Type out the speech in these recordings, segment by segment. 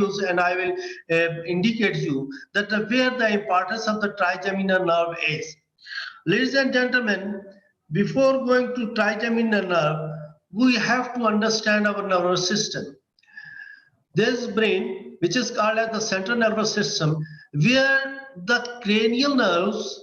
and I will indicate you that where the importance of the trigeminal nerve is. Ladies and gentlemen, before going to trigeminal nerve, we have to understand our nervous system. There's brain, which is called as the central nervous system, where the cranial nerves,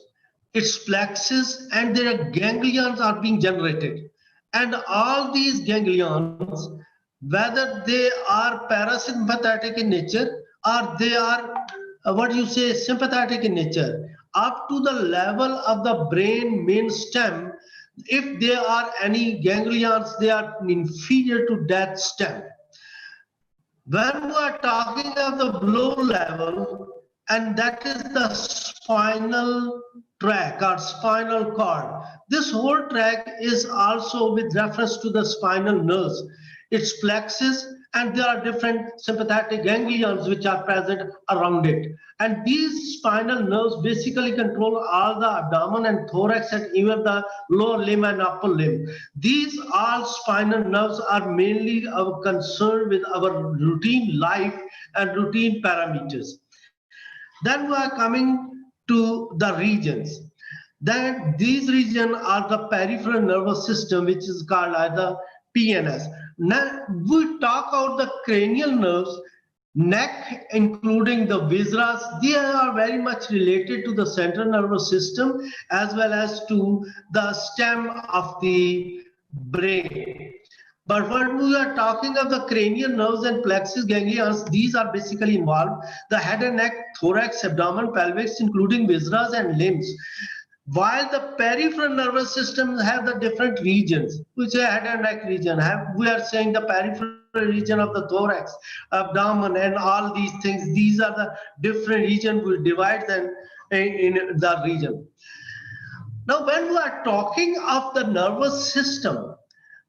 its plexus, and their ganglions are being generated. And all these ganglions, whether they are parasympathetic in nature or they are what you say sympathetic in nature, up to the level of the brain main stem, if there are any ganglions, they are inferior to that stem. When we are talking of the below level, and that is the spinal tract or spinal cord, this whole tract is also with reference to the spinal nerves, its plexus, and there are different sympathetic ganglions which are present around it. And these spinal nerves basically control all the abdomen and thorax and even the lower limb and upper limb. These all spinal nerves are mainly concerned with our routine life and routine parameters. Then we are coming to the regions. Then these regions are the peripheral nervous system, which is called either PNS. Now we talk about the cranial nerves, neck, including the viscera. They are very much related to the central nervous system as well as to the stem of the brain. But when we are talking of the cranial nerves and plexus ganglions, these are basically involved the head and neck, thorax, abdomen, pelvis, including viscera and limbs. While the peripheral nervous systems have the different regions, which are head and neck region, we are saying the peripheral region of the thorax, abdomen, and all these things. These are the different regions. We divide them in the region. Now, when we are talking of the nervous system,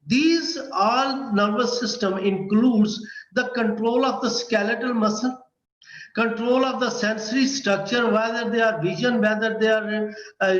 these all nervous system includes the control of the skeletal muscle, control of the sensory structure, whether they are vision, whether they are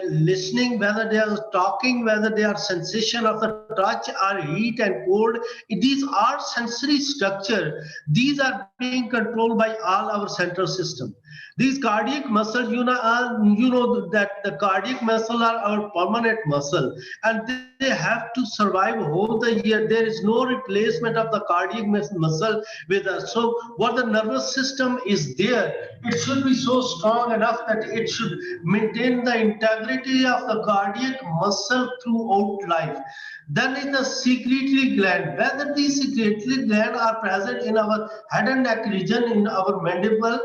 listening, whether they are talking, whether they are sensation of the touch or heat and cold. These are sensory structure. These are being controlled by all our central system. These cardiac muscles, you know that the cardiac muscle are our permanent muscle, and they have to survive whole the year. There is no replacement of the cardiac muscle with us. So what the nervous system is there, it should be so strong enough that it should maintain the integrity of the cardiac muscle throughout life. Then is the secretory gland. Whether these secretory glands are present in our head and neck region, in our mandibular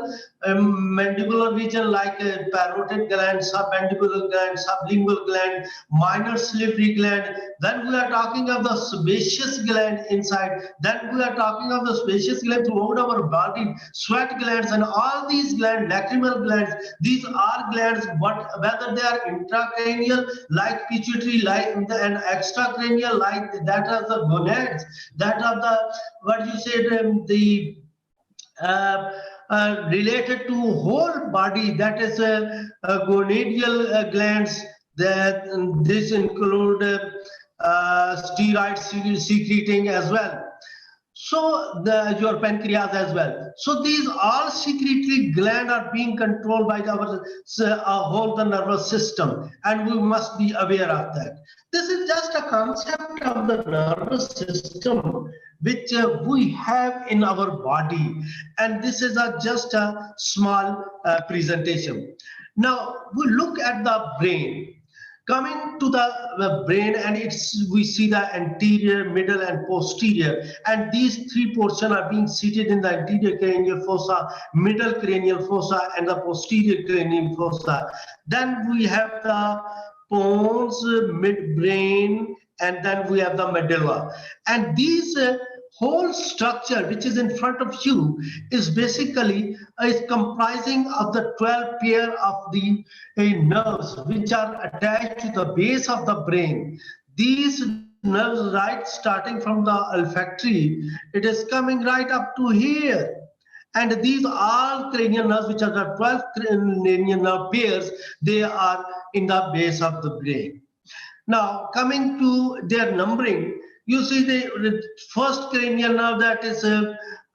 region like parotid gland, submandibular gland, sublingual gland, minor salivary gland. Then we are talking of the sebaceous gland inside. Then we are talking of the sebaceous gland throughout our body, sweat glands, and all these glands, lacrimal glands. These are glands, but whether they are intracranial like pituitary, like and extracranial like that are the gonads, that are the what you said related to whole body, that is gonadial glands. That this include steroid secreting as well. So your pancreas as well. So these all secretory glands are being controlled by our whole the nervous system, and we must be aware of that. This is just a concept of the nervous system which we have in our body, and this is just a small presentation. Now we look at the brain. Coming to the brain, and we see the anterior, middle, and posterior, and these three portions are being seated in the anterior cranial fossa, middle cranial fossa, and the posterior cranial fossa. Then we have the pons, midbrain, and then we have the medulla, and these whole structure which is in front of you is basically is comprising of the 12 pair of the nerves which are attached to the base of the brain. These nerves, right starting from the olfactory, it is coming right up to here. And these all cranial nerves, which are the 12 cranial nerve pairs, they are in the base of the brain. Now coming to their numbering, you see the first cranial nerve, that is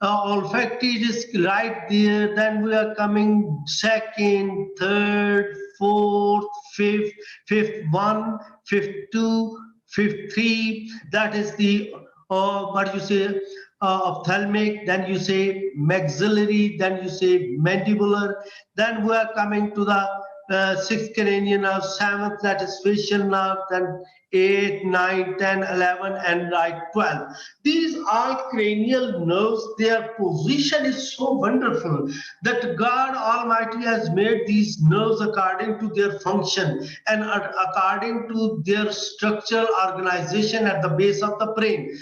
olfactory is right there. Then we are coming second, third, fourth, fifth one, fifth two, fifth three. That is the what you say ophthalmic. Then you say maxillary. Then you say mandibular. Then we are coming to the sixth cranial nerve, seventh, that is facial nerve, then 8, 9, 10, 11, and right 12. These are cranial nerves. Their position is so wonderful that God Almighty has made these nerves according to their function and according to their structural organization at the base of the brain.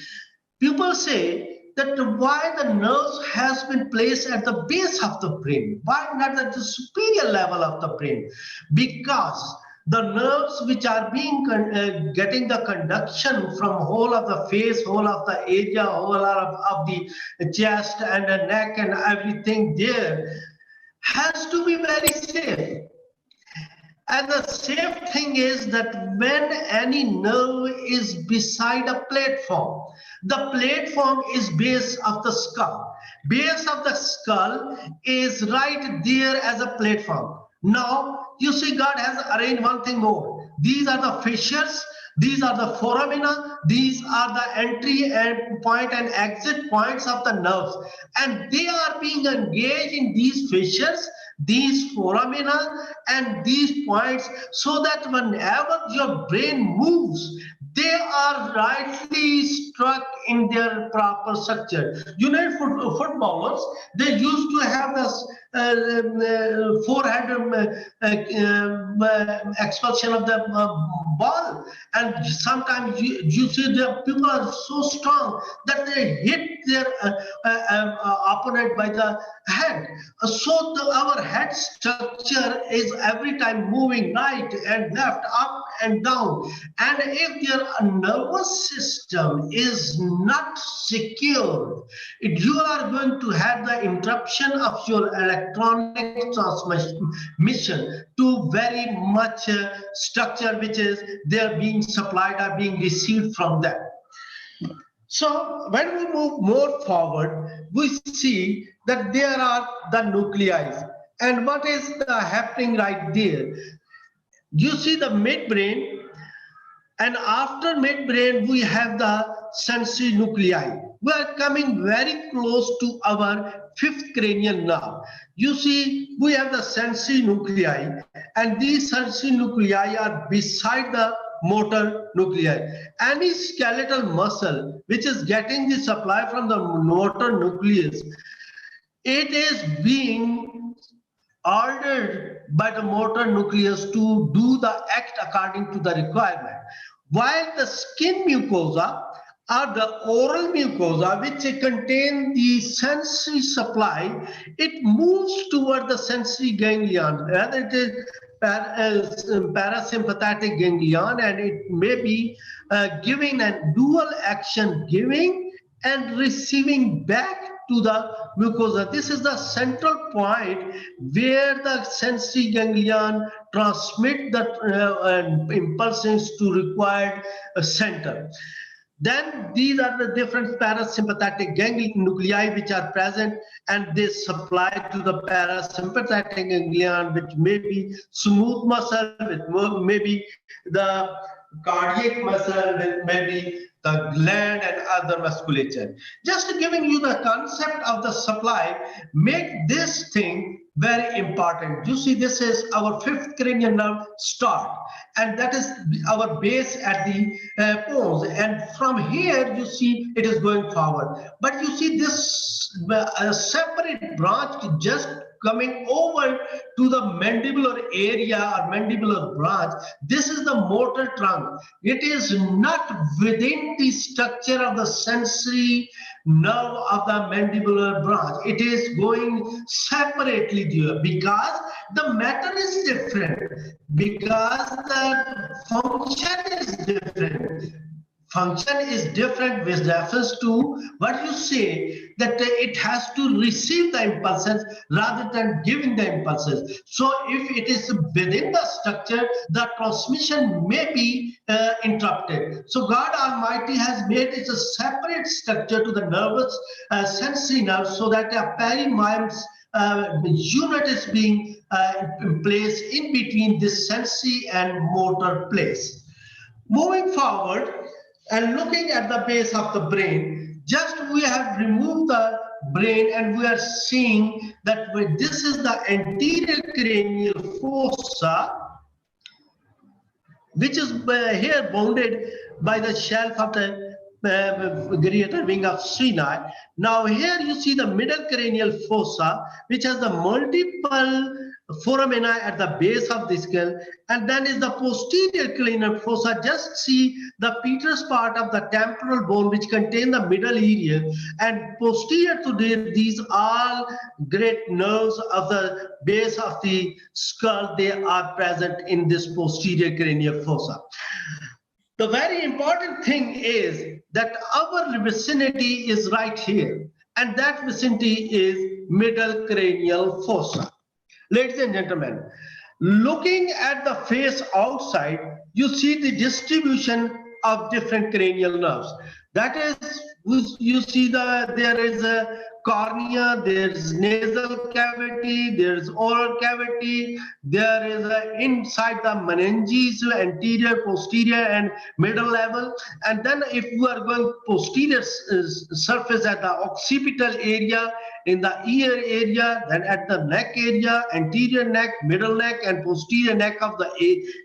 People say that why the nerves has been placed at the base of the brain, why not at the superior level of the brain? Because the nerves which are being getting the conduction from whole of the face, whole of the area, whole of the chest and the neck and everything there has to be very safe. And the safe thing is that when any nerve is beside a platform, the platform is base of the skull. Base of the skull is right there as a platform. Now, you see, God has arranged one thing more. These are the fissures, these are the foramina, these are the entry and point and exit points of the nerves. And they are being engaged in these fissures, these foramina, and these points, so that whenever your brain moves, they are rightly struck in their proper structure. You know, footballers, they used to have this forehead expulsion of the ball, and sometimes you see the people are so strong that they hit their opponent by the head. So our head structure is every time moving right and left, up and down. And if your nervous system is not secure, you are going to have the interruption of your electronic transmission to very much structure which is they're being supplied or being received from them. So when we move more forward, we see that there are the nuclei. And what is happening right there? You see the midbrain, and after midbrain, we have the sensory nuclei. We are coming very close to our fifth cranial nerve. You see, we have the sensory nuclei, and these sensory nuclei are beside the motor nuclei. Any skeletal muscle which is getting the supply from the motor nucleus, it is being ordered by the motor nucleus to do the act according to the requirement. While the skin mucosa or the oral mucosa, which contain the sensory supply, it moves toward the sensory ganglion, whether it is parasympathetic ganglion, and it may be giving a dual action, giving and receiving back to the mucosa. This is the central point where the sensory ganglion transmit the impulses to required center. Then these are the different parasympathetic nuclei which are present, and they supply to the parasympathetic ganglion, which may be smooth muscle, with maybe the cardiac muscle, with maybe the gland and other musculature. Just giving you the concept of the supply, make this thing very important. You see, this is our fifth cranial nerve start, and that is our base at the pons, and from here you see it is going forward. But you see this separate branch just coming over to the mandibular area or mandibular branch. This is the motor trunk. It is not within the structure of the sensory nerve of the mandibular branch. It is going separately there because the matter is different, because the function is different. function is different with reference to what you say, that it has to receive the impulses rather than giving the impulses. So if it is within the structure, the transmission may be interrupted. So God Almighty has made it a separate structure to the nervous sensory nerve, so that a perimyx unit is being placed in between this sensory and motor place. Moving forward and looking at the base of the brain, just we have removed the brain and we are seeing that this is the anterior cranial fossa, which is here bounded by the shelf of the greater wing of Sinai. Now here you see the middle cranial fossa, which has the multiple foramina at the base of the skull, and then is the posterior cranial fossa. Just see the petrous part of the temporal bone, which contain the middle area, and posterior to these all great nerves of the base of the skull, they are present in this posterior cranial fossa. The very important thing is that our vicinity is right here, and that vicinity is middle cranial fossa. Ladies and gentlemen, looking at the face outside, you see the distribution of different cranial nerves. That is, you see there is a cornea, there's nasal cavity, there's oral cavity, there is inside the meninges, anterior, posterior, and middle level. And then if you are going posterior surface at the occipital area, in the ear area, then at the neck area, anterior neck, middle neck, and posterior neck of the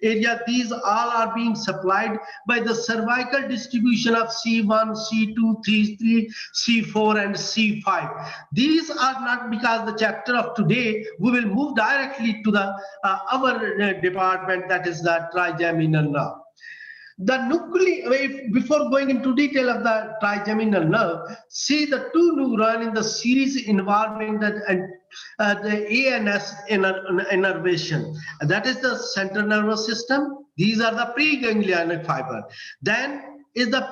area, these all are being supplied by the cervical distribution of C1, C2, C3, C4, and C5. These are not, because the chapter of today, we will move directly to the our department, that is the trigeminal nerve. The nuclei, before going into detail of the trigeminal nerve, see the two neurons in the series involving the ANS innervation. That is the central nervous system. These are the preganglionic fiber. Then is the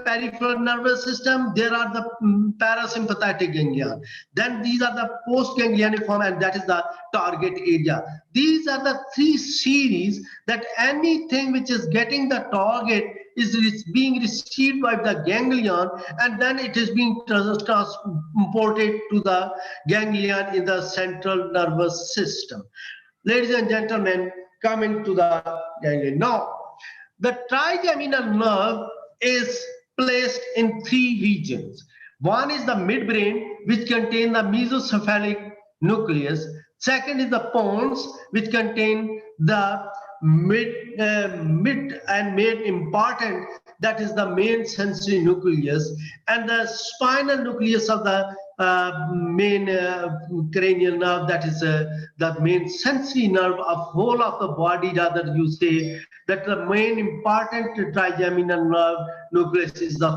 peripheral nervous system. There are the parasympathetic ganglion. Then these are the postganglionic form, and that is the target area. These are the three series that anything which is getting the target is being received by the ganglion, and then it is being transported to the ganglion in the central nervous system. Ladies and gentlemen, coming to the ganglion. Now, the trigeminal nerve is placed in three regions. One is the midbrain, which contain the mesocephalic nucleus. Second is the pons, which contain the mid and main important, that is the main sensory nucleus, and the spinal nucleus of the main cranial nerve, that is the main sensory nerve of whole of the body. Rather, you say that the main important trigeminal nerve nucleus is the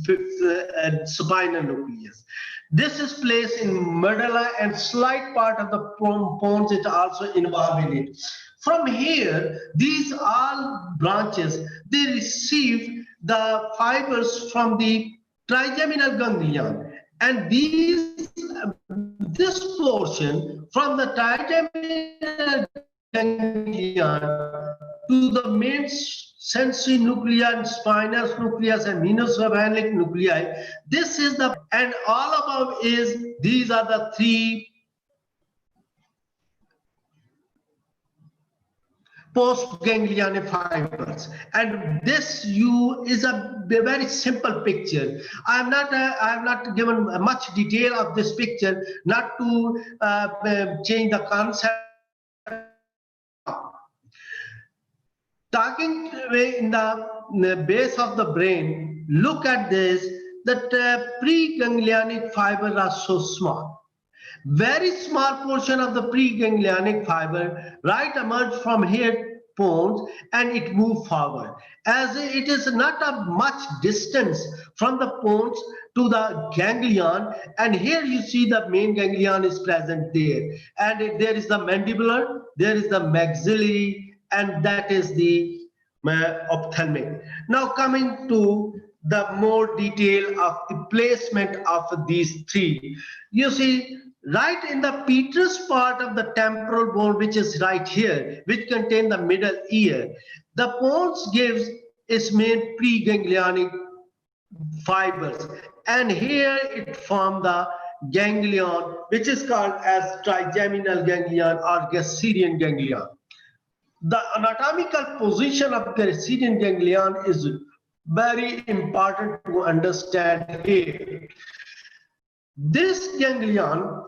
fifth spinal nucleus. This is placed in medulla, and slight part of the pons is also involved in it. From here, these all branches, they receive the fibers from the trigeminal ganglion, and this portion from the trigeminal ganglion to the main sensory nuclei and spinal nucleus and mesocephalic nuclei. This is the, and all above is, these are the three postganglionic fibers, and this is a very simple picture. I have not given much detail of this picture, not to change the concept. Talking in the base of the brain, look at this, that preganglionic fibers are so small. Very small portion of the preganglionic fiber right emerge from here pons, and it move forward, as it is not a much distance from the pons to the ganglion. And here you see the main ganglion is present there, and there is the mandibular, there is the maxillary, and that is the ophthalmic. Now coming to the more detail of the placement of these three. You see, right in the petrous part of the temporal bone, which is right here, which contain the middle ear, the pons gives its main preganglionic fibers, and here it forms the ganglion, which is called as trigeminal ganglion or Gasserian ganglion. The anatomical position of Gasserian ganglion is very important to understand here. This ganglion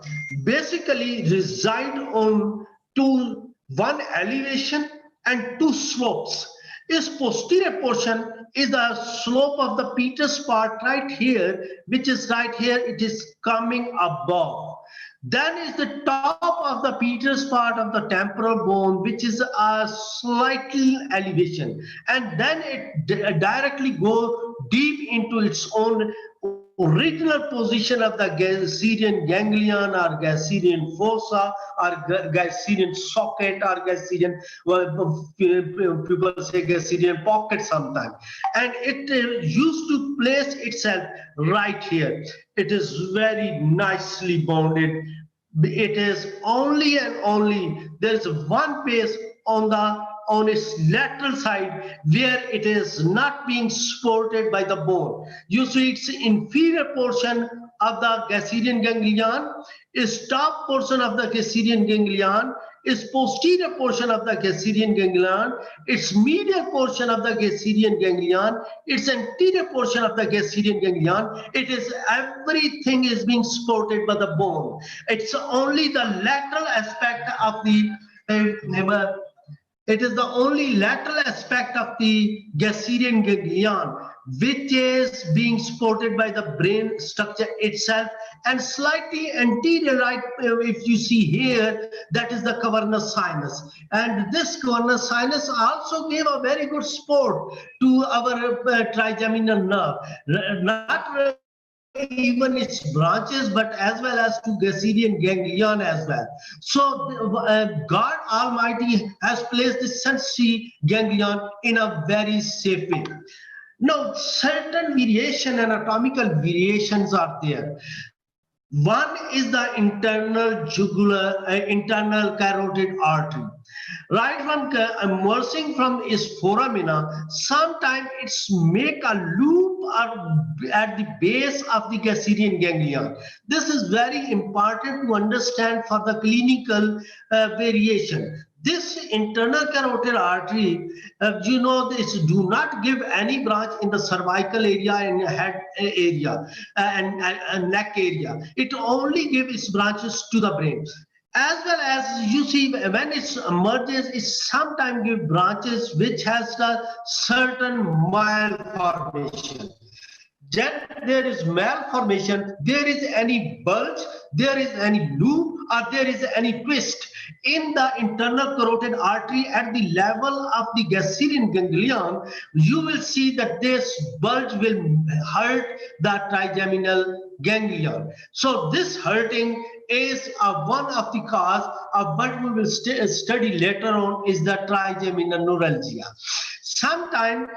basically reside on one elevation and two slopes. Its posterior portion is the slope of the petrous part right here, which is right here, it is coming above. Then is the top of the petrous part of the temporal bone, which is a slightly elevation, and then it directly go deep into its own original position of the Gasserian ganglion or Gasserian fossa or Gasserian socket or Gasserian, well, people say Gasserian pocket sometimes, and it used to place itself right here. It is very nicely bounded. It is only and only there is one place on its lateral side where it is not being supported by the bone. You see, its inferior portion of the Gasserian ganglion, its top portion of the Gasserian ganglion, its posterior portion of the Gasserian ganglion, its medial portion of the Gasserian ganglion, its anterior portion of the Gasserian ganglion. It is everything is being supported by the bone. It's only the lateral aspect of the it is the only lateral aspect of the Gasserian ganglion which is being supported by the brain structure itself, and slightly anterior right, if you see here, that is the cavernous sinus, and this cavernous sinus also gave a very good support to our trigeminal nerve, not even its branches, but as well as to Gasserian ganglion as well. So God Almighty has placed the sensory ganglion in a very safe way. Now, certain variation, anatomical variations are there. One is the internal jugular, internal carotid artery. Right one emerging from its foramina, sometimes it's make a loop at the base of the Gasserian ganglion. This is very important to understand for the clinical variation. This internal carotid artery, you know, this do not give any branch in the cervical area and head area and neck area. It only gives its branches to the brain. As well as you see, when it emerges, it sometimes gives branches which has a certain malformation. Then there is malformation, there is any bulge, there is any loop, or there is any twist in the internal carotid artery at the level of the Gasserian ganglion, you will see that this bulge will hurt the trigeminal ganglion. So this hurting is one of the cause of what we will study later on is the trigeminal neuralgia. Sometime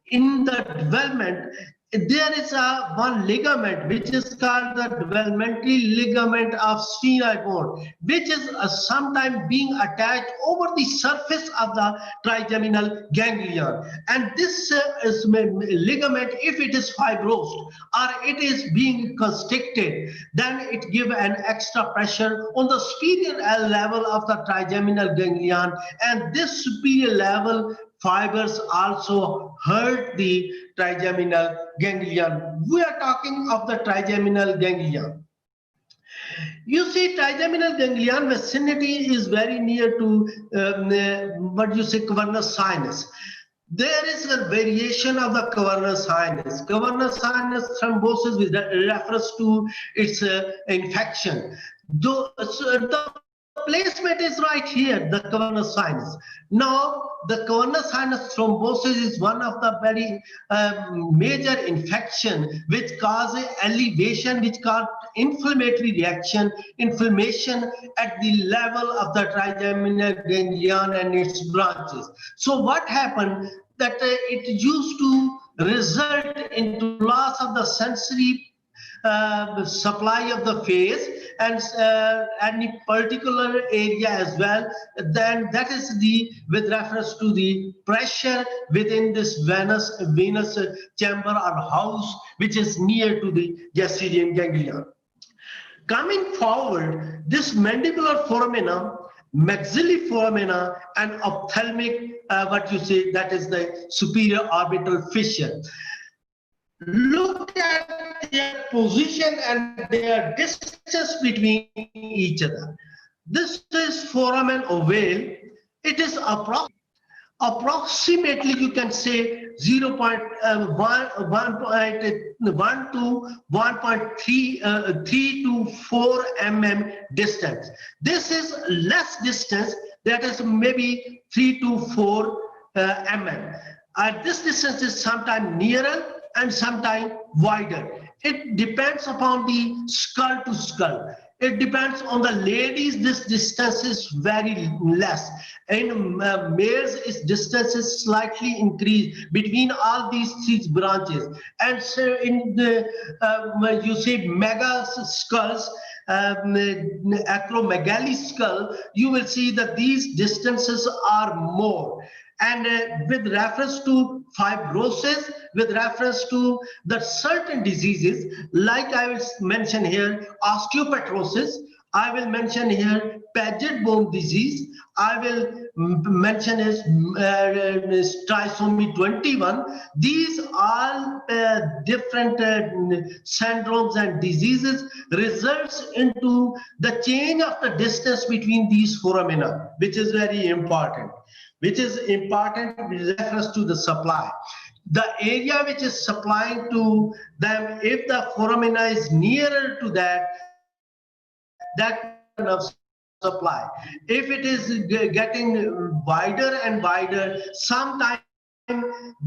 in the development, there is one ligament which is called the developmental ligament of sphenoid bone, which is sometimes being attached over the surface of the trigeminal ganglion. And this ligament, if it is fibrosed or it is being constricted, then it gives an extra pressure on the superior level of the trigeminal ganglion, and this superior level fibers also hurt the trigeminal ganglion. We are talking of the trigeminal ganglion. You see, trigeminal ganglion vicinity is very near to what you say cavernous sinus. There is a variation of the cavernous sinus. Cavernous sinus thrombosis with reference to its infection. The placement is right here, the cavernous sinus. Now, the cavernous sinus thrombosis is one of the very major infection which causes elevation, which causes inflammatory reaction, inflammation at the level of the trigeminal ganglion and its branches. So what happened? that it used to result into loss of the sensory supply of the face and any particular area as well. Then that is the with reference to the pressure within this venous chamber or house which is near to the gastrian ganglion. Coming forward, this mandibular foramina, maxillary foramina, and ophthalmic, what you say, that is the superior orbital fissure. Look at their position and their distance between each other. This is foramen ovale. It is approximately you can say 0.1 to 1.3 to 4 mm distance. This is less distance, that is maybe 3 to 4 mm. This distance is sometimes nearer and sometimes wider. It depends upon the skull to skull. It depends on the ladies. This distance is very less. In males, its distance is slightly increased between all these three branches. And so in the you say mega skulls, acromegaly skull, you will see that these distances are more. And with reference to fibrosis, with reference to the certain diseases, like I will mention here, osteopetrosis, I will mention here Paget bone disease, I will mention is trisomy 21. These are different syndromes and diseases results into the change of the distance between these foramina, which is very important. Which is important with reference to the supply. The area which is supplying to them, if the foramina is nearer to that, that enough supply. If it is getting wider and wider, sometimes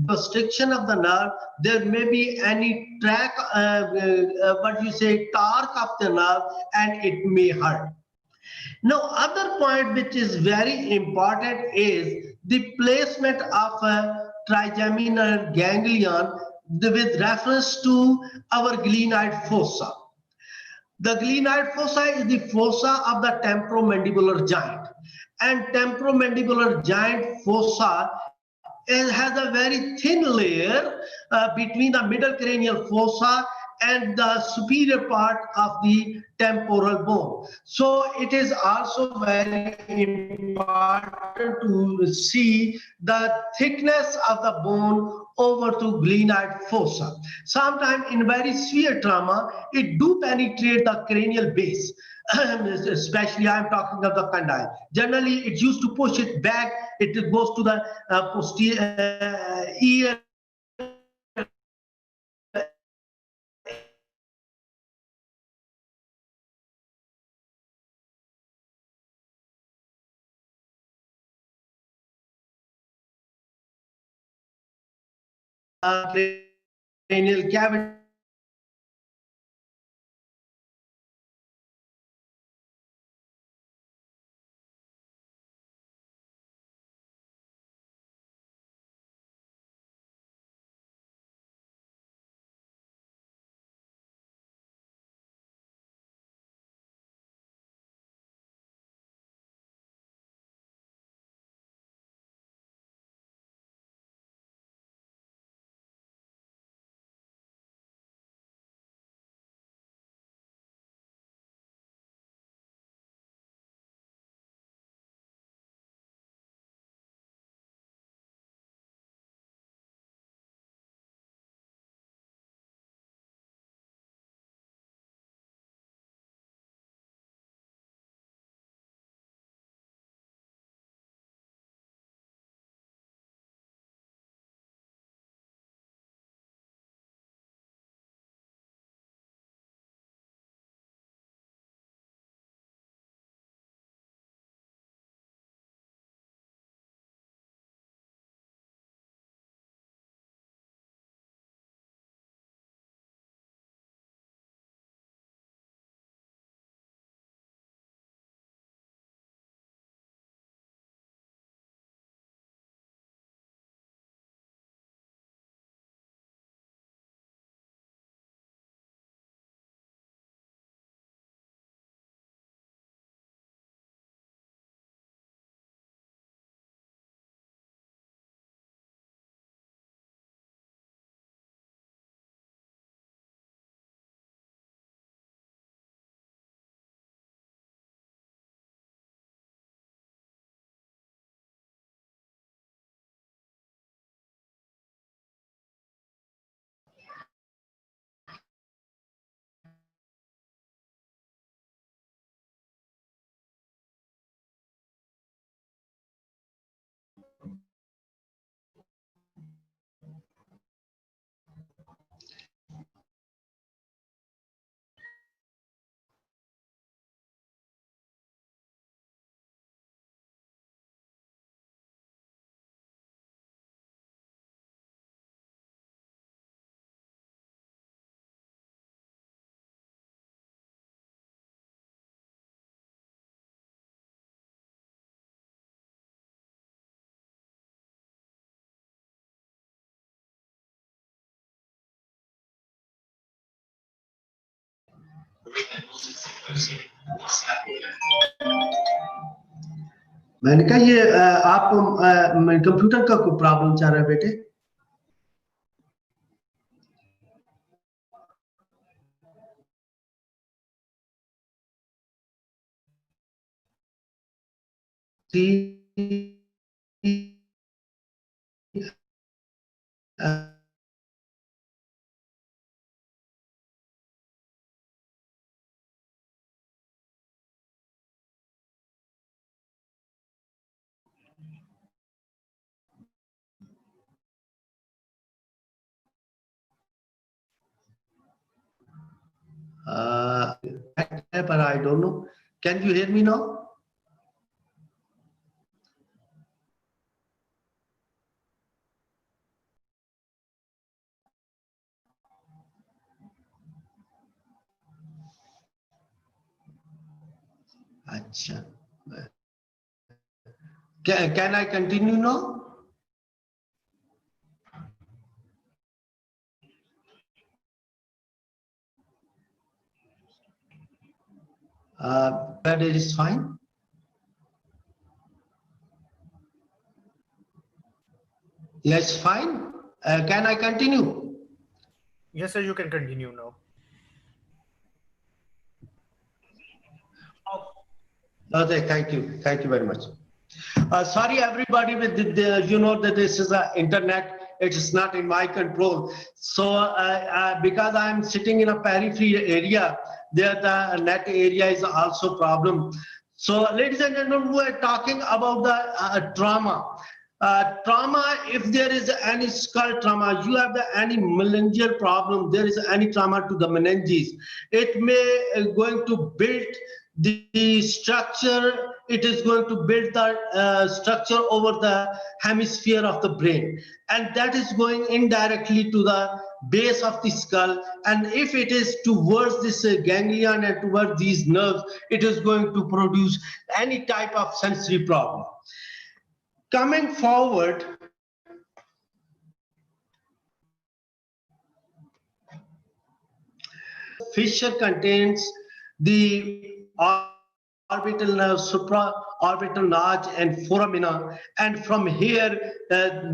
restriction of the nerve, there may be any track, what you say, torque of the nerve, and it may hurt. Now, other point which is very important is the placement of a trigeminal ganglion with reference to our glenoid fossa. The glenoid fossa is the fossa of the temporomandibular joint, and temporomandibular joint fossa has a very thin layer between the middle cranial fossa and the superior part of the temporal bone. So it is also very important to see the thickness of the bone over to glenoid fossa. Sometimes in very severe trauma, it do penetrate the cranial base. Especially I'm talking of the condyle. Generally, it used to push it back. It goes to the posterior ear. Cranial cavity. मैंने कहा ये आप computer का कोई problem चल रहा है बेटे? but I don't know. Can you hear me now? Acha. Can I continue now? That is fine. Yes, fine. Can I continue? Yes, sir, you can continue now. Okay, thank you. Thank you very much. Sorry, everybody, with you know that this is a internet. It is not in my control. So because I am sitting in a periphery area, there the net area is also problem. So, ladies and gentlemen, we are talking about the trauma. Trauma, if there is any skull trauma, you have any meningeal problem, there is any trauma to the meninges, it may going to build the structure, it is going to build the structure over the hemisphere of the brain, and that is going indirectly to the base of the skull, and if it is towards this ganglion and towards these nerves, it is going to produce any type of sensory problem. Coming forward, fissure contains the orbital nerve, supraorbital notch, and foramina, and from here the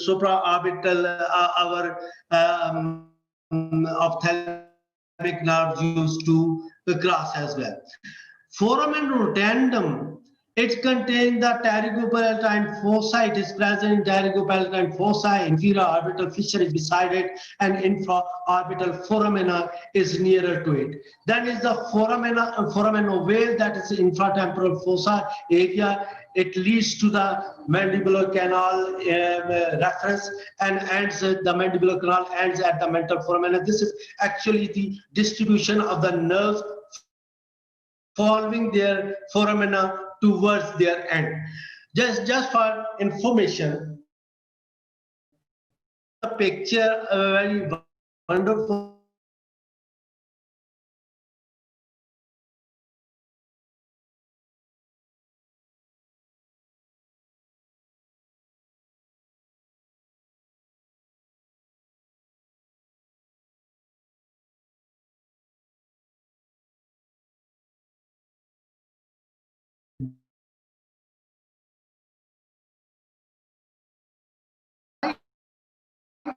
supraorbital our ophthalmic nerve used to cross as well. Foramen rotundum, it contains the pterygopalatine fossa. It is present in pterygopalatine fossa. Inferior orbital fissure is beside it, and infraorbital foramina is nearer to it. Then is the foramen ovale, that is infratemporal fossa area. It leads to the mandibular canal reference and ends. The mandibular canal ends at the mental foramina. This is actually the distribution of the nerves following their foramina towards their end. Just for information, a picture, a very wonderful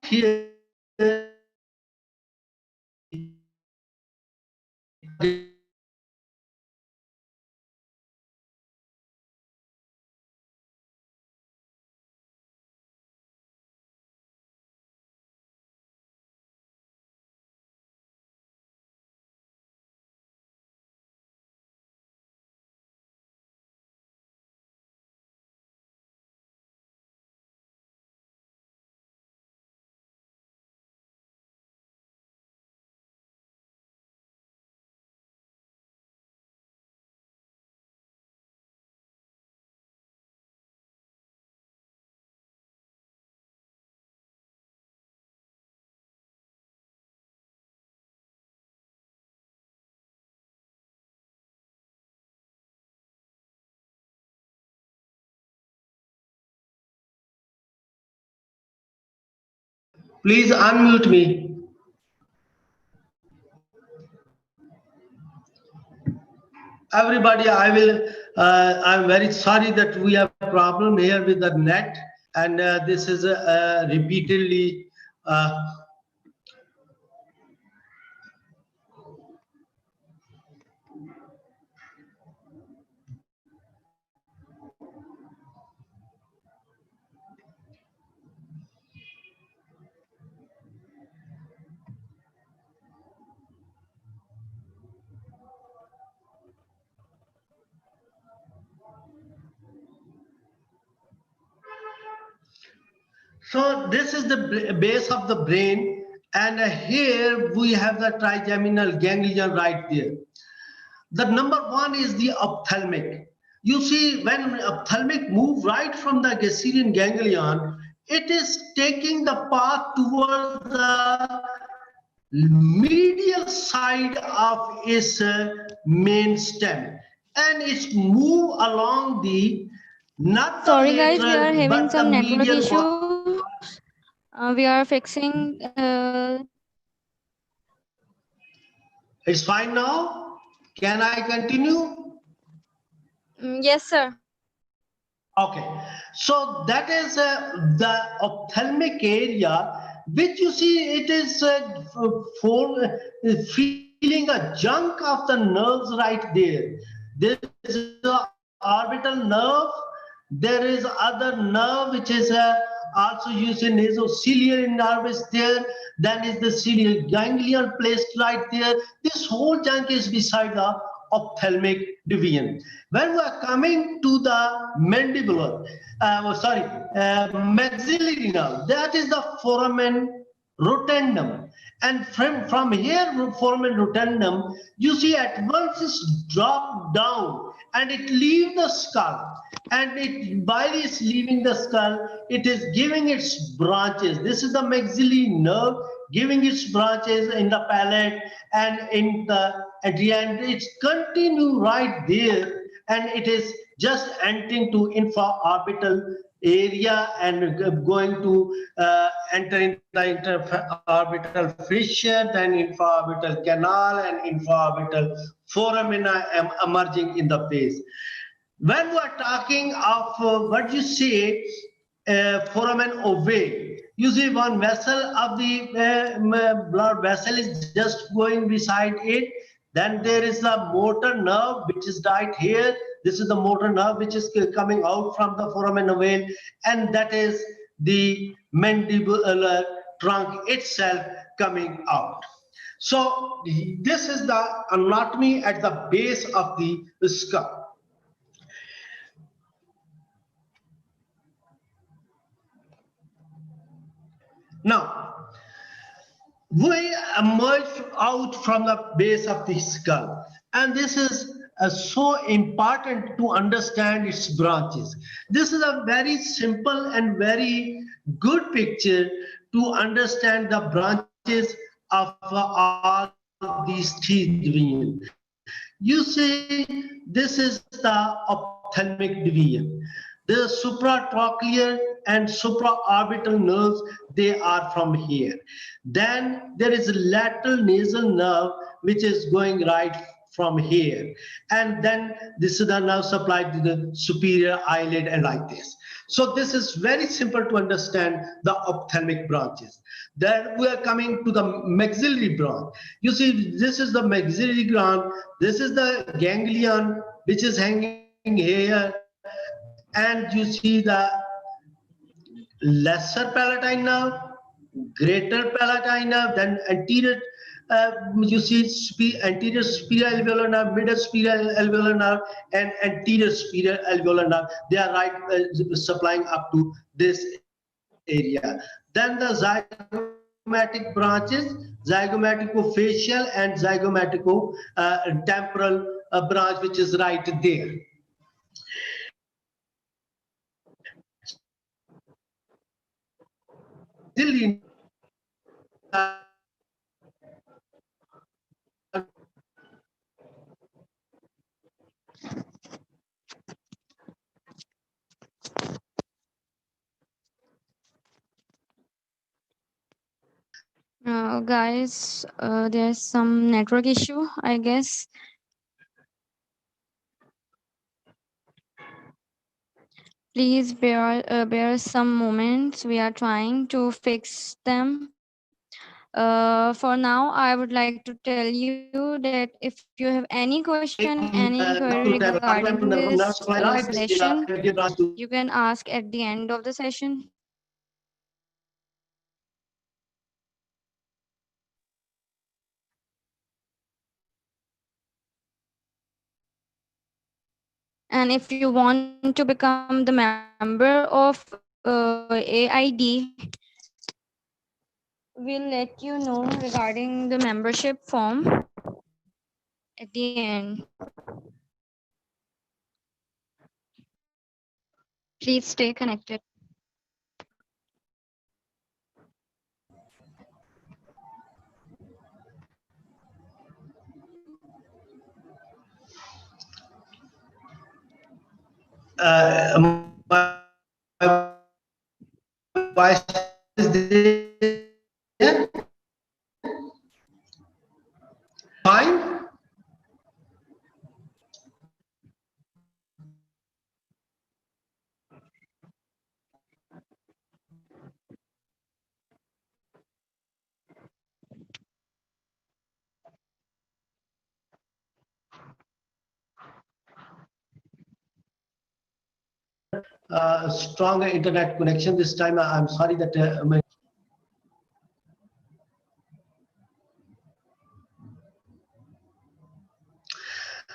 here please unmute me. Everybody, I'm very sorry that we have problem here with the net, and this is repeatedly. Uh, so this is the base of the brain, and here we have the trigeminal ganglion right there. The number one is the ophthalmic. You see, when ophthalmic move right from the Gacerian ganglion, it is taking the path towards the medial side of its main stem, and it's move along the not the Sorry, guys, we are lateral having but the some network medial wall. issues. We are fixing. It's fine now. Can I continue? Yes, sir. Okay, so that is the ophthalmic area, which you see it is feeling a junk of the nerves right there. There is a orbital nerve. There is other nerve which is also used in nasociliary nerve is there. Then is the ciliary ganglion placed right there. This whole chunk is beside the ophthalmic division. When we are coming to the mandibular, maxillary nerve, that is the foramen rotundum. And from here, foramen rotundum, you see at once it's dropped down and it leaves the skull. And it, while it's leaving the skull, it is giving its branches. This is the maxillary nerve giving its branches in the palate and in the at the end. It's continue right there, and it is just entering to infraorbital area and going to enter into the interorbital fissure, then infraorbital canal and infraorbital foramina emerging in the face. When we are talking of what you say, foramen ovale, you see one vessel of the blood vessel is just going beside it. Then there is a motor nerve which is right here. This is the motor nerve which is coming out from the foramen ovale, and that is the mandibular trunk itself coming out. So this is the anatomy at the base of the skull. Now, we emerge out from the base of the skull, and this is so important to understand its branches. This is a very simple and very good picture to understand the branches of all these three divisions. You see, this is the ophthalmic division. The supratrochlear and supraorbital nerves, they are from here. Then there is lateral nasal nerve which is going right from here, and then this is the nerve supplied to the superior eyelid and like this. So this is very simple to understand the ophthalmic branches. Then we are coming to the maxillary branch. You see, this is the maxillary gland, this is the ganglion which is hanging here, and you see the lesser palatine nerve, greater palatine nerve, then anterior. You see anterior superior alveolar nerve, middle superior alveolar nerve, and anterior superior alveolar nerve. They are right supplying up to this area. Then the zygomatic branches, zygomaticofacial and zygomaticoctemporal temporal branch, which is right there. Guys, there's some network issue, I guess. Please bear some moments. We are trying to fix them. For now, I would like to tell you that if you have any question, any inquiry regarding this session, you can ask at the end of the session. And if you want to become the member of AID, we'll let you know regarding the membership form at the end. Please stay connected. My voice is there? Fine. Stronger internet connection this time. I'm sorry that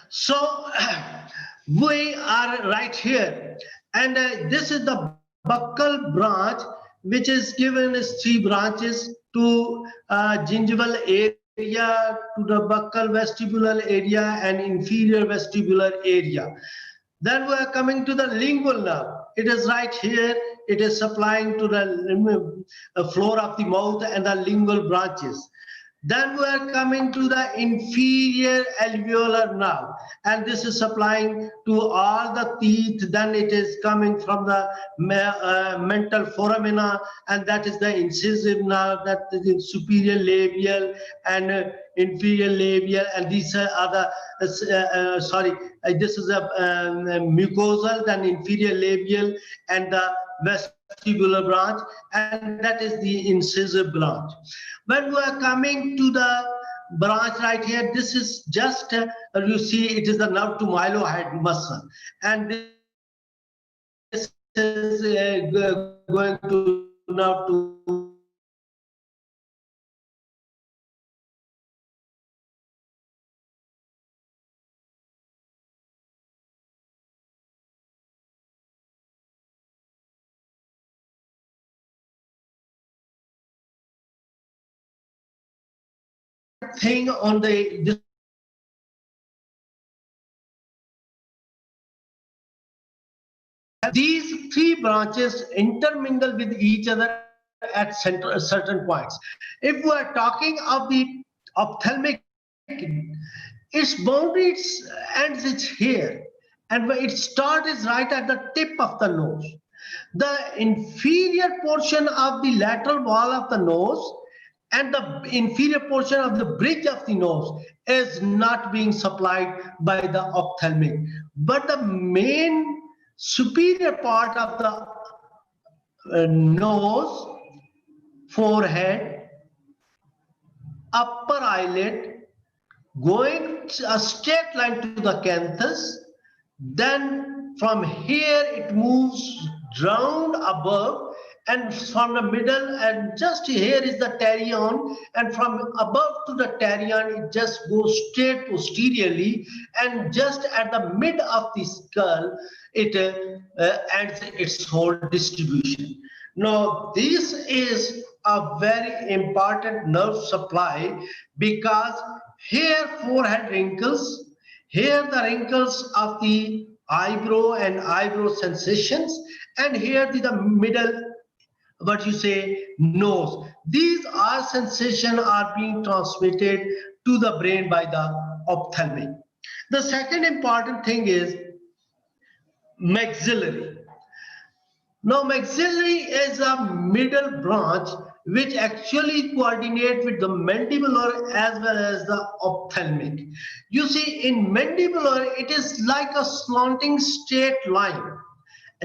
so we are right here, and this is the buccal branch, which is given as 3 branches to gingival area, to the buccal vestibular area and inferior vestibular area. Then we are coming to the lingual nerve. It is right here. It is supplying to the floor of the mouth and the lingual branches. Then we are coming to the inferior alveolar nerve, and this is supplying to all the teeth. Then it is coming from the mental foramina, and that is the incisive nerve, that is the superior labial and inferior labial, and these are the this is a mucosal, then inferior labial, and the vestibular branch, and that is the incisive branch. When we are coming to the branch right here, this is just you see, it is the nerve to mylohyoid muscle, and this is going to nerve to thing on the this these 3 branches intermingle with each other at certain points. If we are talking of the ophthalmic, its boundaries ends it's here, and it starts is right at the tip of the nose. The inferior portion of the lateral wall of the nose and the inferior portion of the bridge of the nose is not being supplied by the ophthalmic, but the main superior part of the nose, forehead, upper eyelid, going a straight line to the canthus. Then from here it moves round above, and from the middle, and just here is the pterion, and from above to the pterion it just goes straight posteriorly, and just at the mid of the skull it ends its whole distribution. Now this is a very important nerve supply, because here forehead wrinkles, here the wrinkles of the eyebrow and eyebrow sensations, and here the middle, what you say, nose. These are sensations are being transmitted to the brain by the ophthalmic. The second important thing is maxillary. Now, maxillary is a middle branch which actually coordinate with the mandibular as well as the ophthalmic. You see, in mandibular, it is like a slanting straight line.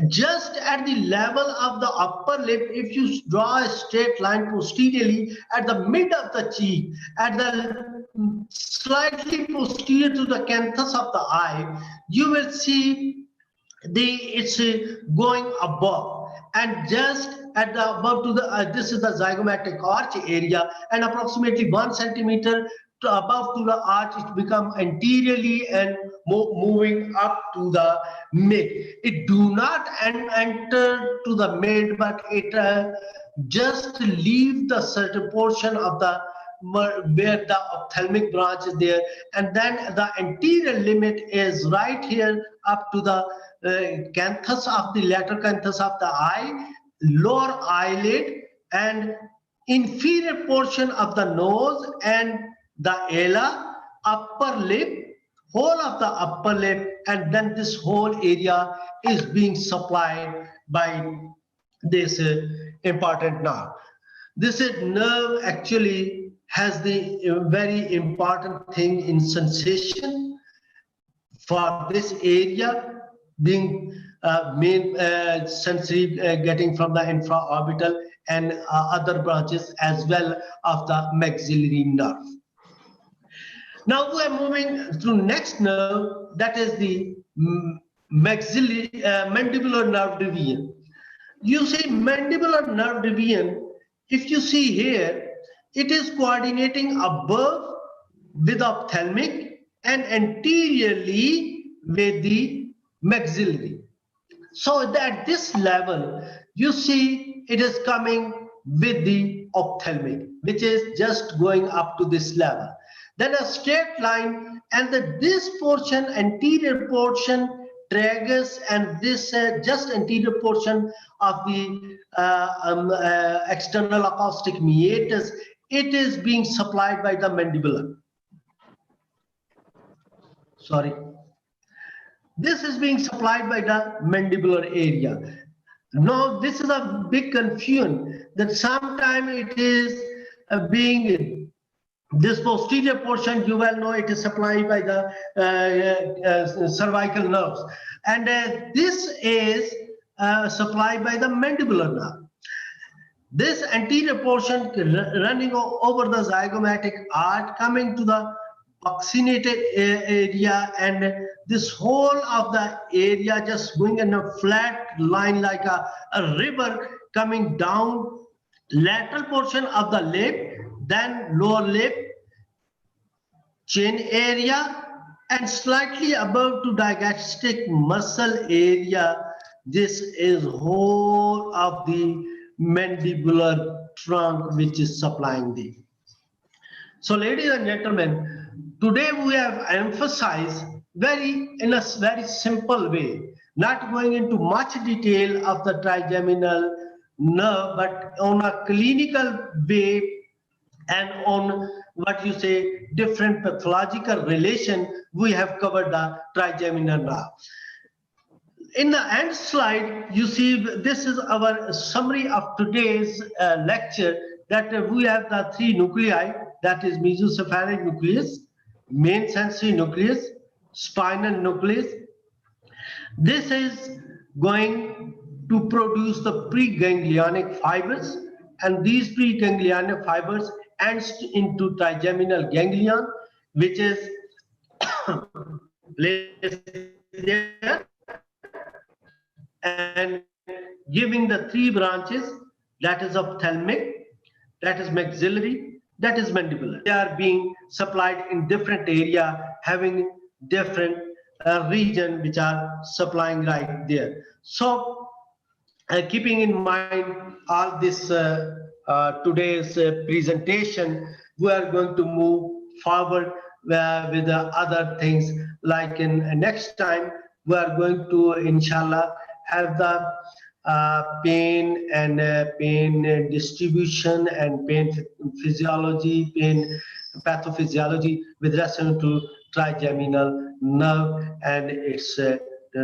just at the level of the upper lip, if you draw a straight line posteriorly at the mid of the cheek, at the slightly posterior to the canthus of the eye, you will see it's going above, and just at the above to the this is the zygomatic arch area, and approximately 1 centimeter to above to the arch, it become anteriorly and moving up to the mid. It do not enter to the mid, but it just leave the certain portion of the where the ophthalmic branch is there, and then the anterior limit is right here up to the canthus of the lateral canthus of the eye, lower eyelid, and inferior portion of the nose and the ala, upper lip, whole of the upper lip, and then this whole area is being supplied by this important nerve. This nerve actually has the very important thing in sensation for this area, being main sensory getting from the infraorbital and other branches as well of the maxillary nerve. Now we are moving to next nerve, that is the maxillary mandibular nerve division. You see mandibular nerve division, if you see here, it is coordinating above with ophthalmic and anteriorly with the maxillary. So that this level, you see it is coming with the ophthalmic, which is just going up to this level. Then a straight line, and this portion, anterior portion, tragus, and this just anterior portion of the external acoustic meatus, it is being supplied by the mandibular. Sorry. This is being supplied by the mandibular area. Now, this is a big confusion that sometimes it is being this posterior portion, you well know it is supplied by the cervical nerves, and this is supplied by the mandibular nerve. This anterior portion running over the zygomatic arch, coming to the buccinated area, and this whole of the area just going in a flat line like a river coming down lateral portion of the lip, then lower lip, chin area, and slightly above to digastric muscle area. This is whole of the mandibular trunk which is supplying the. So ladies and gentlemen, today we have emphasized in a very simple way, not going into much detail of the trigeminal nerve, but on a clinical way and on what you say different pathological relation, we have covered the trigeminal nerve. In the end slide, you see this is our summary of today's lecture, that we have the three nuclei, that is mesocephalic nucleus, main sensory nucleus, spinal nucleus. This is going to produce the preganglionic fibers, and these preganglionic fibers ends into trigeminal ganglion, which is placed there and giving the three branches, that is ophthalmic, that is maxillary, that is mandibular. They are being supplied in different area, having different region which are supplying right there. So keeping in mind all this today's presentation, we are going to move forward with the other things, like in next time we are going to inshallah have the pain and pain distribution and pain physiology, pain pathophysiology with respect to trigeminal nerve, and it's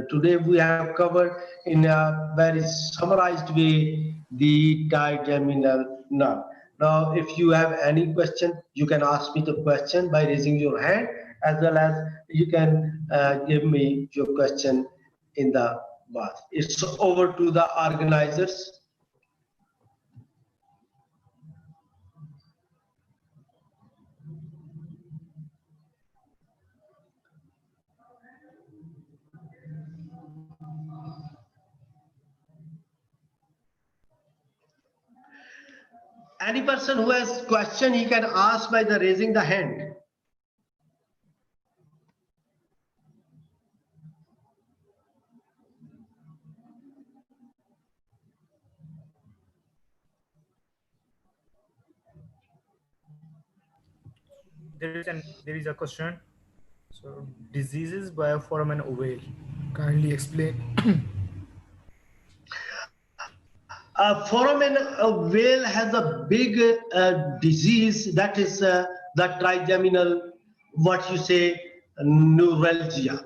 today we have covered in a very summarized way the trigeminal nerve. Now, if you have any question, you can ask me the question by raising your hand, as well as you can give me your question in the It's over to the organizers. Any person who has question, he can ask by the raising the hand. There is a question. So diseases by foramen ovale. Kindly explain. Foramen whale has a big disease, that is the trigeminal, what you say, neuralgia.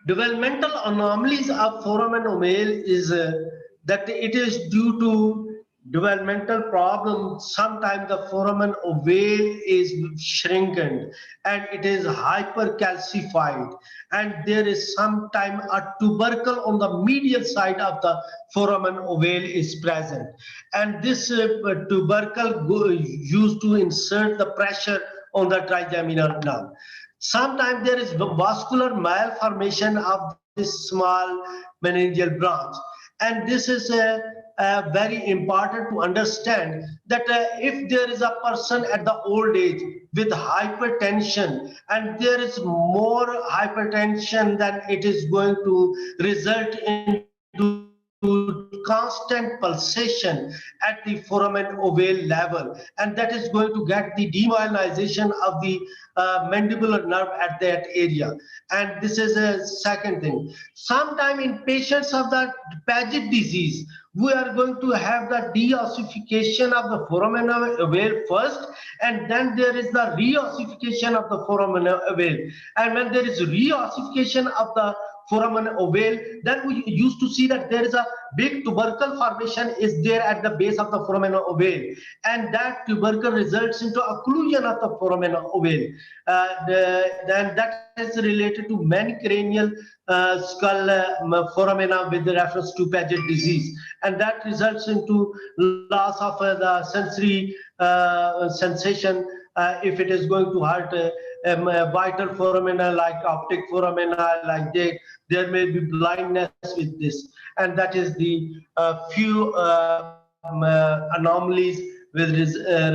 Developmental anomalies of foramen ovale is that it is due to developmental problems. Sometimes the foramen ovale is shrinking and it is hypercalcified, and there is sometimes a tubercle on the medial side of the foramen ovale is present, and this tubercle used to insert the pressure on the trigeminal nerve. Sometimes there is vascular malformation of this small meningeal branch, and this is very important to understand that if there is a person at the old age with hypertension, and there is more hypertension, then it is going to result into constant pulsation at the foramen ovale level, and that is going to get the demyelinization of the mandibular nerve at that area. And this is a second thing. Sometime in patients of the Paget disease, we are going to have the deossification of the foramen ovale first, and then there is the reossification of the foramen ovale. And when there is reossification of the foramen ovale, then we used to see that there is a big tubercle formation is there at the base of the foramen ovale, and that tubercle results into occlusion of the foramen ovale. Then that is related to many cranial skull foramina with reference to Paget disease, and that results into loss of the sensory sensation if it is going to hurt vital foramina like optic foramina, like there may be blindness with this, and that is the few anomalies with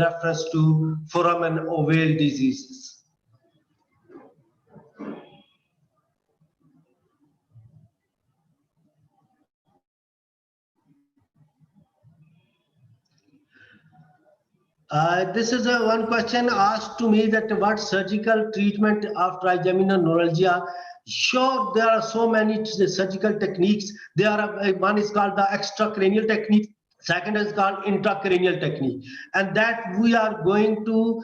reference to foramen ovale diseases. This is one question asked to me, that what surgical treatment of trigeminal neuralgia. Sure, there are so many surgical techniques. There are one is called the extracranial technique. Second is called intracranial technique, and that we are going to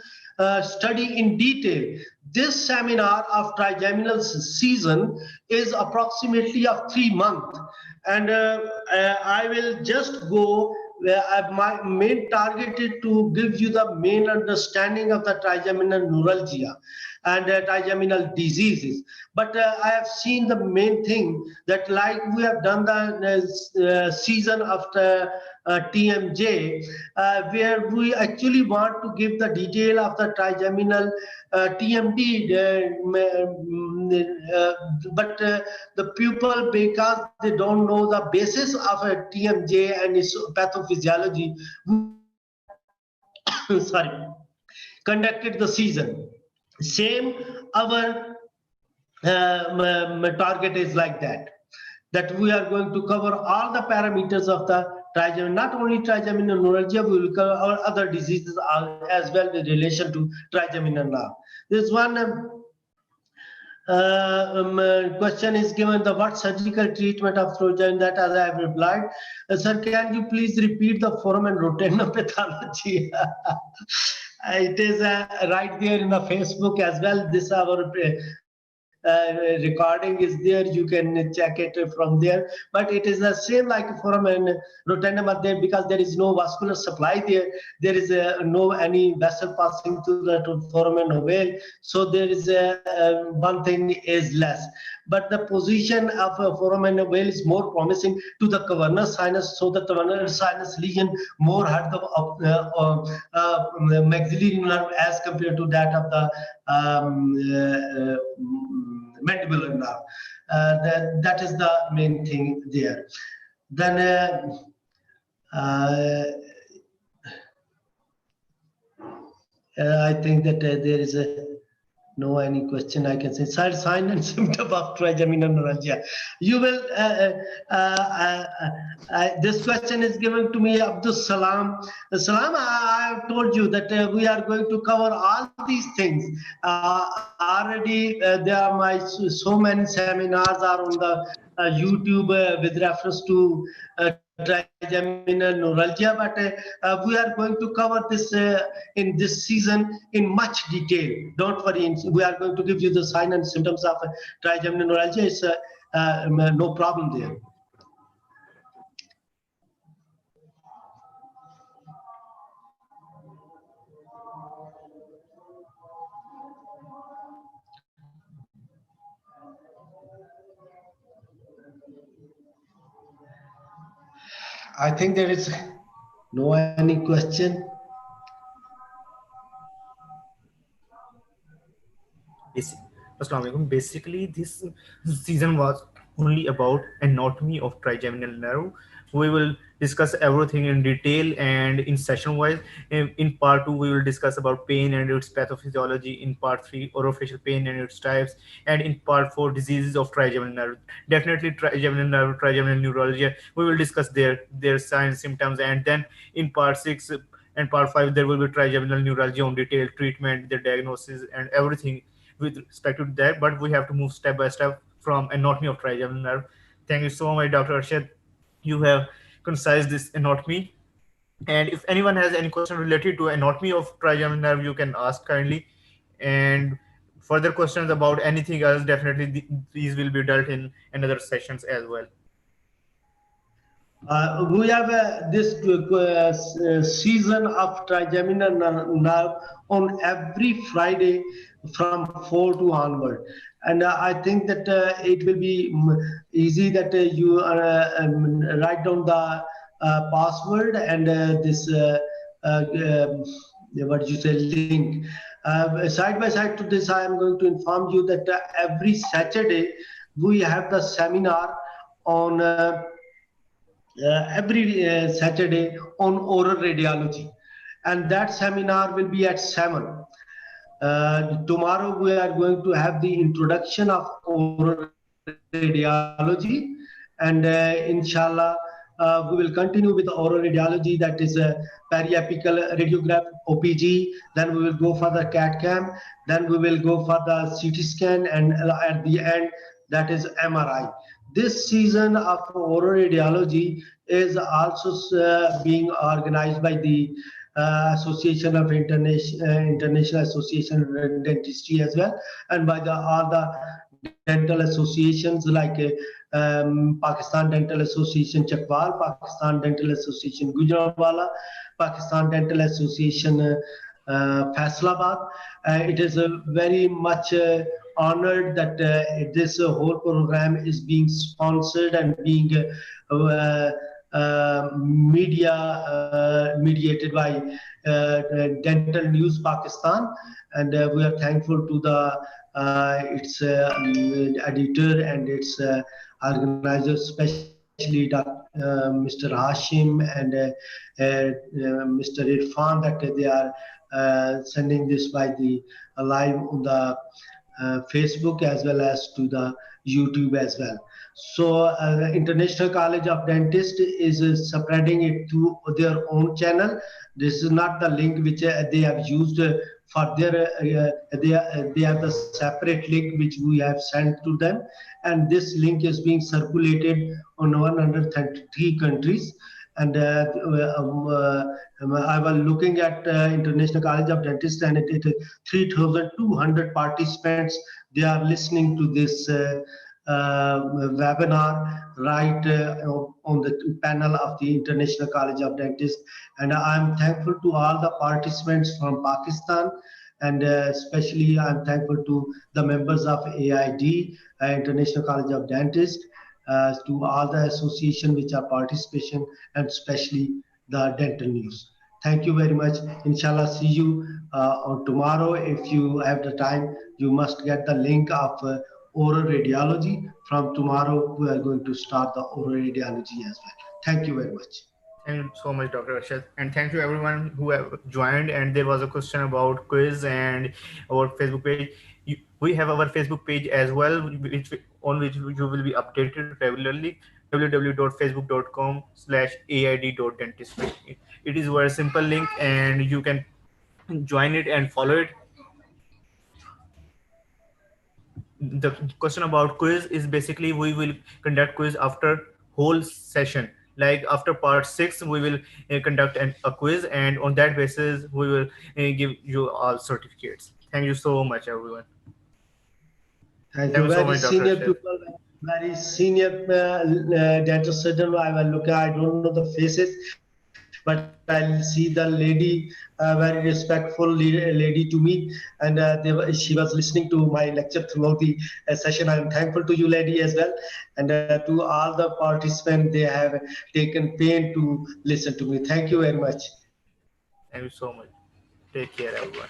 study in detail. This seminar of trigeminal season is approximately of 3 months, and I will just go. My main target is to give you the main understanding of the trigeminal neuralgia and trigeminal diseases. But I have seen the main thing that, like we have done the season of the TMJ, where we actually want to give the detail of the trigeminal TMD, but the people, because they don't know the basis of a TMJ and its pathophysiology, sorry, conducted the season. Same, our target is like that we are going to cover all the parameters of the trigeminal, not only trigeminal neuralgia, we will cover our other diseases as well with relation to trigeminal nerve. This one question is given, the what surgical treatment of trigeminal, that as I have replied. Sir, can you please repeat the foramen rotundum pathology? It is right there in the Facebook as well. This our recording is there. You can check it from there. But it is the same like foramen rotundum there, because there is no vascular supply there. There is no any vessel passing through the foramen ovale. So there is one thing is less. But the position of a foramen ovale is more promising to the cavernous sinus. So the cavernous sinus lesion more hurt the maxillary nerve as compared to that of the mandibular nerve. That is the main thing there. Then I think that there is no any question I can say. Sign and symptom of trigeminal neuralgia. You will. This question is given to me, Abdul Salam. Salam, I have told you that we are going to cover all these things. Already, there are so many seminars are on the YouTube with reference to trigeminal neuralgia, but we are going to cover this in this season in much detail. Don't worry, we are going to give you the sign and symptoms of trigeminal neuralgia. It's no problem there. I think there is no any question. Assalamualaikum. Basically, this season was only about anatomy of trigeminal nerve. We will discuss everything in detail and in session wise. In part 2, we will discuss about pain and its pathophysiology. In part 3, orofacial pain and its types. And in part 4, diseases of trigeminal nerve. Definitely trigeminal nerve, trigeminal neuralgia. We will discuss their signs, symptoms, and then in part 6 and part 5, there will be trigeminal neuralgia on detailed treatment, their diagnosis, and everything with respect to that. But we have to move step by step from anatomy of trigeminal nerve. Thank you so much, Dr. Arshad. You have concised this anatomy. And if anyone has any question related to anatomy of trigeminal nerve, you can ask kindly. And further questions about anything else, definitely these will be dealt in another sessions as well. We have this season of trigeminal nerve on every Friday from 4 to onward. And I think that it will be easy that you write down the password and this what you say link. Side by side to this, I am going to inform you that every Saturday we have the seminar on every Saturday on oral radiology, and that seminar will be at 7. Tomorrow we are going to have the introduction of oral radiology, and inshallah we will continue with oral radiology, that is periapical radiograph, OPG. Then we will go for the CAT cam, then we will go for the CT scan, and at the end that is MRI. This season of oral radiology is also being organized by the Association of International Association of Dentistry as well, and by all the dental associations like Pakistan Dental Association Chakwal, Pakistan Dental Association Gujranwala, Pakistan Dental Association Faisalabad. It is very much honored that this whole program is being sponsored and being mediated by Dental News Pakistan, and we are thankful to the its editor and its organizer, especially Mr. Hashim and Mr. Irfan, that they are sending this by the live on the Facebook as well as to the YouTube as well. So International College of Dentists is spreading it to their own channel. This is not the link which they have used for their, they have the separate link which we have sent to them. And this link is being circulated on 133 countries. and I was looking at International College of Dentists, and it is 3,200 participants. They are listening to this webinar right on the panel of the International College of Dentists. And I'm thankful to all the participants from Pakistan, and especially I'm thankful to the members of AID, International College of Dentists, to all the association which are participation, and especially the dental news. Thank you very much. Inshallah, see you on tomorrow. If you have the time, you must get the link of oral radiology. From tomorrow, we are going to start the oral radiology as well. Thank you very much. Thank you so much, Dr. Arshad. And thank you everyone who have joined. And there was a question about quiz and our Facebook page. We have our Facebook page as well, on which you will be updated regularly. www.facebook.com/aid.dentistry. It is a very simple link, and you can join it and follow it. The question about quiz is basically we will conduct quiz after whole session. Like after part 6 we will conduct a quiz, and on that basis we will give you all certificates. Thank you so much everyone. Thank Thank you. you so Very much, Dr. senior Arshad. people, very senior dental surgeon. I will look. I don't know the faces, but I'll see the lady, very respectful lady to me, and she was listening to my lecture throughout the session. I am thankful to you, lady, as well, and to all the participants. They have taken pain to listen to me. Thank you very much. Thank you so much. Take care everyone.